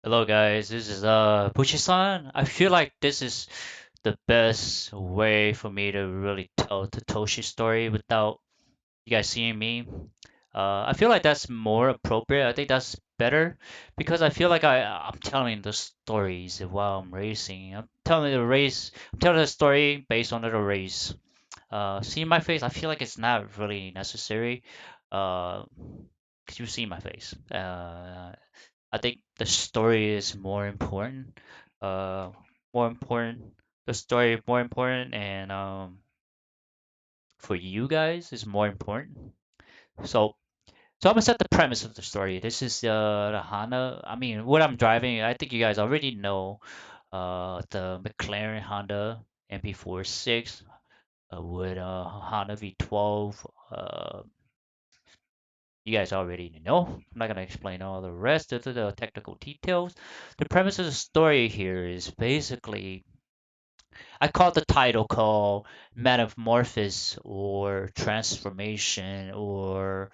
Hello guys, this is Bushi-san. I feel like this is the best way for me to really tell the Toshi story without you guys seeing me. I feel like that's more appropriate. I think that's better because I feel like I'm telling the stories while I'm racing. I'm telling the story based on the race. Seeing my face, I feel like it's not really necessary. Uh, 'Cause you see my face. I think the story is more important. Uh, More important. The story is more important, and for you guys is more important. So, so I'm gonna set the premise of the story. This is the Honda. I mean, what I'm driving. I think you guys already know. The McLaren Honda MP46 with Honda V12. You guys already know. I'm not gonna explain all the rest of the technical details. The premise of the story here is basically I call the title called Metamorphosis or Transformation or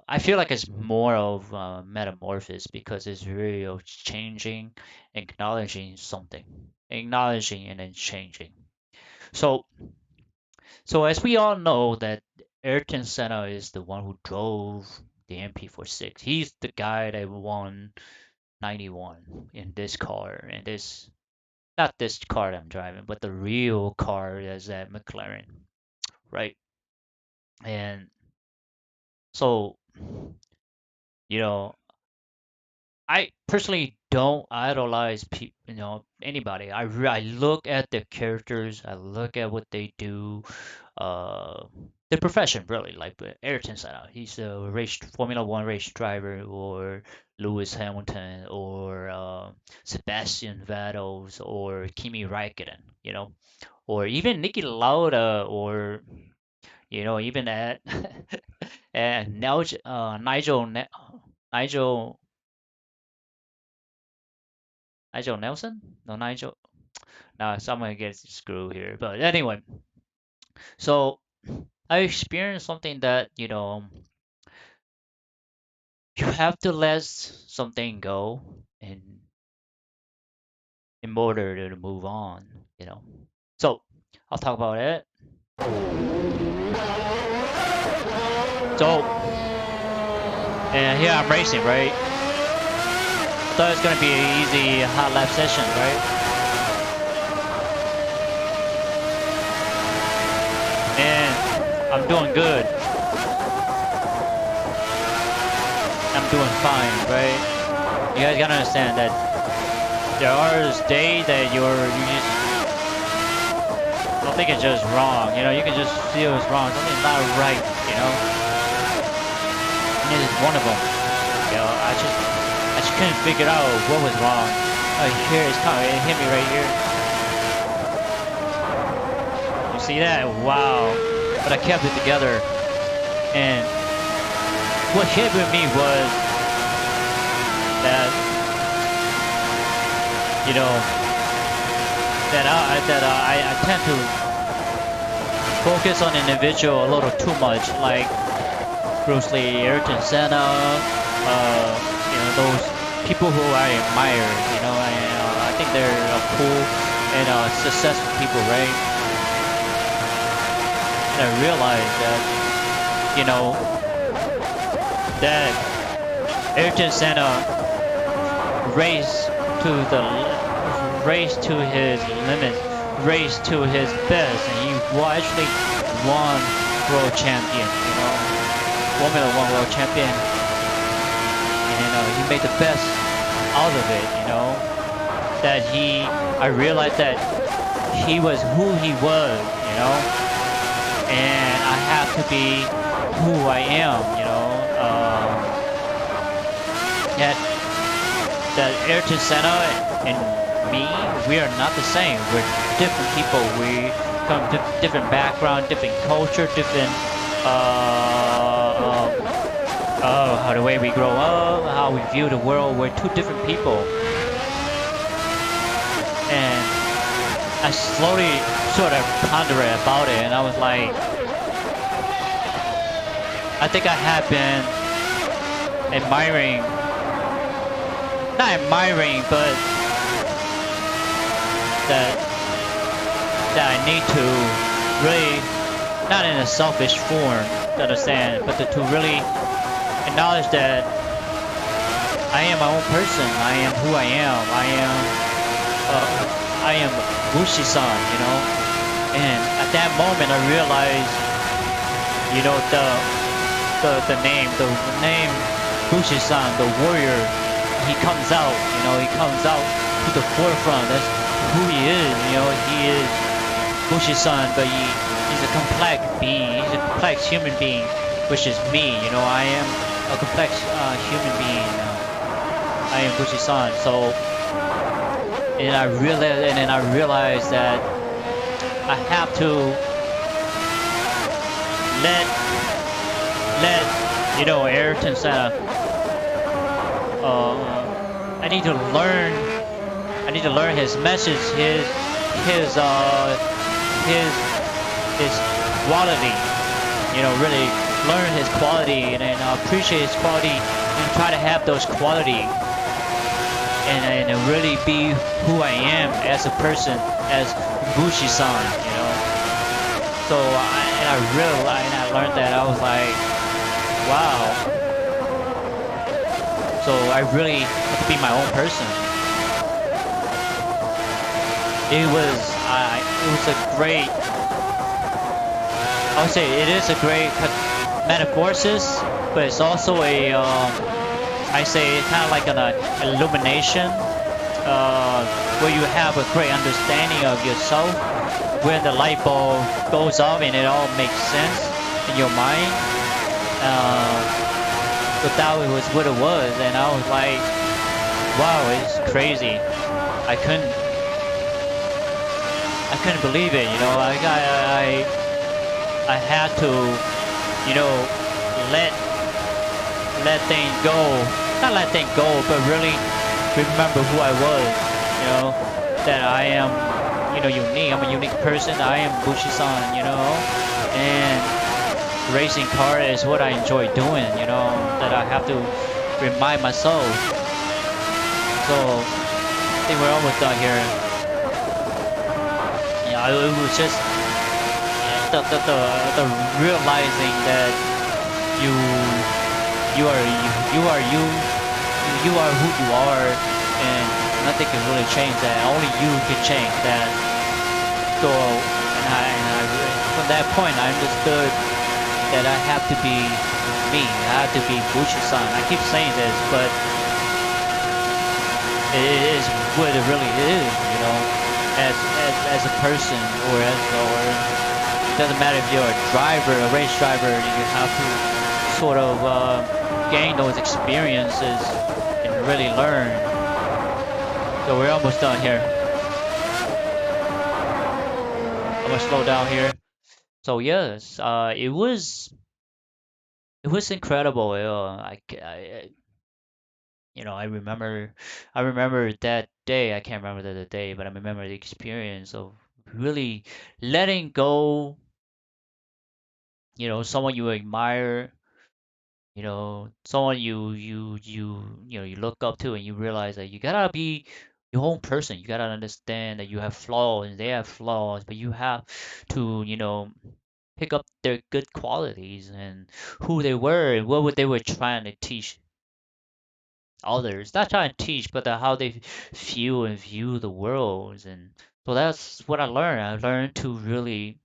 I feel like it's more of metamorphosis because it's really of changing, acknowledging something, acknowledging and then changing. So, so as we all know that Ayrton Senna is the one who drove the MP46. He's the guy that won 91 in this car, and this not this car that I'm driving, but the real car that's at McLaren, right? And so, you know, I personally don't idolize people, anybody. I look at the characters, I look at what they do, uh, the profession really. Like Ayrton Senna, he's a race Formula One race driver, or Lewis Hamilton, or Sebastian Vettel, or Kimi Raikkonen, or even Niki Lauda, or even at and Nigel Nigel Nelson? No, Nigel. No, someone gets screwed here. But anyway, so I experienced something that, you have to let something go in order to move on, you know. So I'll talk about it. So, and here I'm racing, right? I thought it was gonna be an easy hot lap session, right? And I'm doing good. I'm doing fine, right? You guys gotta understand that there are days that you just don't think it's just wrong. You can just feel it's wrong. Something's not right. And this is one of them. I just couldn't figure out what was wrong. Oh, here it's coming. It hit me right here. You see that? Wow. But I kept it together. And what hit with me was that, I tend to focus on individual a little too much, like Bruce Lee, Ayrton Senna, those people who I admire. I think they're cool and successful people, right? And I realized that, that Ayrton Senna raced to the raced to his limit, raced to his best, and he actually won world champion. Formula One world champion, and he made the best out of it. That I realized that he was who he was. And I have to be who I am. That Ayrton Senna and me, we are not the same. We're different people. We come to different background, different culture, different how the way we grow up, how we view the world. We're two different people. And I slowly sort of pondered about it, and I was like, I think I have been admiring not admiring, but that that I need to really, not in a selfish form, to understand, but to really acknowledge that I am my own person. I am who I am. I am Bushi-san, you know. And at that moment, I realized, you know, the name Bushi-san, the warrior. He comes out, you know. He comes out to the forefront. That's who he is, you know. He is Bushi-san, but he's a complex being. He's a complex human being, which is me. You know, I am a complex human being. I am Bushi-san. So, and then I realized that I have to let you know, Ayrton said, I need to learn. I need to learn his message, his his his quality. You know, really learn his quality and appreciate his quality and try to have those quality and really be who I am as a person, as Bushi-san. You know, so I realized and I learned that I was like, wow. So I really have to be my own person. It was a great. I would say it is a great metamorphosis, but it's also a I say it's kind of like an illumination, where you have a great understanding of yourself, when the light bulb goes off and it all makes sense in your mind. But that was what it was, and I was like, wow, it's crazy. I couldn't believe it, you know. I had to, you know, let things go. Not let things go, but really remember who I was, you know, that I am, you know, unique. I'm a unique person. I am Bushi-san, you know, and racing car is what I enjoy doing, you know, that I have to remind myself. So I think we're almost done here. Yeah, it was just the realizing that you you are you are who you are, and nothing can really change that. Only you can change that. So from that point I understood that I have to be me. I have to be Bushi-san. I keep saying this, but it is what it really is, you know. As a person, or it doesn't matter if you're a driver, a race driver. You have to sort of gain those experiences and really learn. So we're almost done here. I'm gonna slow down here. So yes, it was incredible. You know, I remember that day. I can't remember the day, but I remember the experience of really letting go. You know, someone you admire. You know, someone you know you look up to, and you realize that you gotta be your own person. You gotta understand that you have flaws and they have flaws, but you have to, you know, pick up their good qualities and who they were and what they were trying to teach others. Not trying to teach, but how they feel and view the world. And so that's what I learned. I learned to really,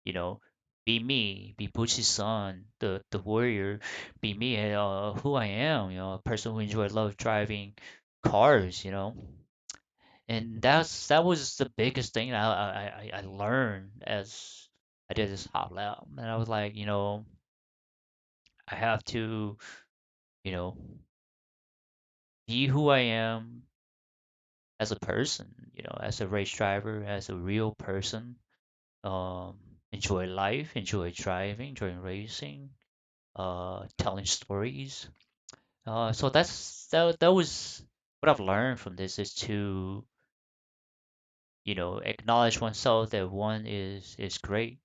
you know, be me, be Bushi-san, the warrior, be me, who I am, you know, a person who love driving cars, you know. And that was the biggest thing I learned as I did this hot lap. And I was like, you know, I have to, you know, be who I am as a person, you know, as a race driver, as a real person. Um, enjoy life, enjoy driving, enjoy racing, telling stories. So that was what I've learned from this, is to, you know, acknowledge oneself that one is great,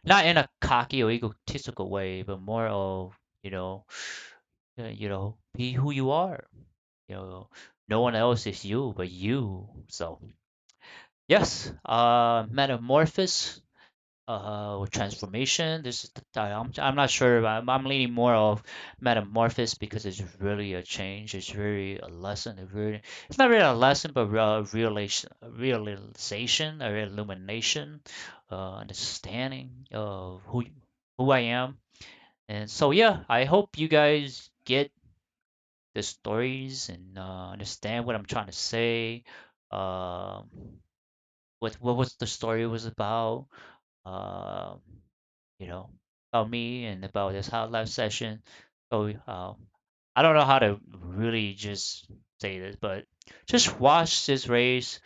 not in a cocky or egotistical way, but more of, you know, be who you are. You know, no one else is you but you. So yes, Metamorphosis, or transformation. This is I'm not sure. I'm leaning more of Metamorphosis because it's really a change. It's really a lesson. It's not really a lesson, but realization, or illumination, understanding of who I am. And so yeah, I hope you guys get the stories and understand what I'm trying to say. Um, what was the story was about? Um, you know, about me and about this hot live session. So I don't know how to really just say this, but just watch this race,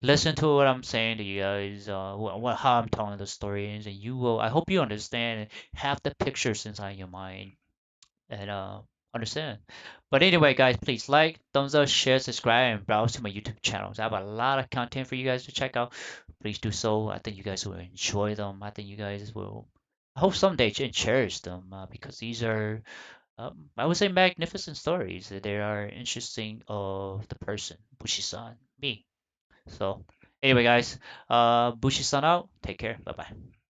listen to what I'm saying to you guys, how I'm telling the stories, and you will. I hope you understand and have the pictures inside your mind and understand. But anyway, guys, please like, thumbs up, share, subscribe, and browse to my YouTube channels. I have a lot of content for you guys to check out. Please do so. I think you guys will enjoy them. I think you guys will. I hope someday cherish them because these are, I would say, magnificent stories. They are interesting of the person, Bushi-san, me. So anyway, guys, Bushi-san out. Take care. Bye bye.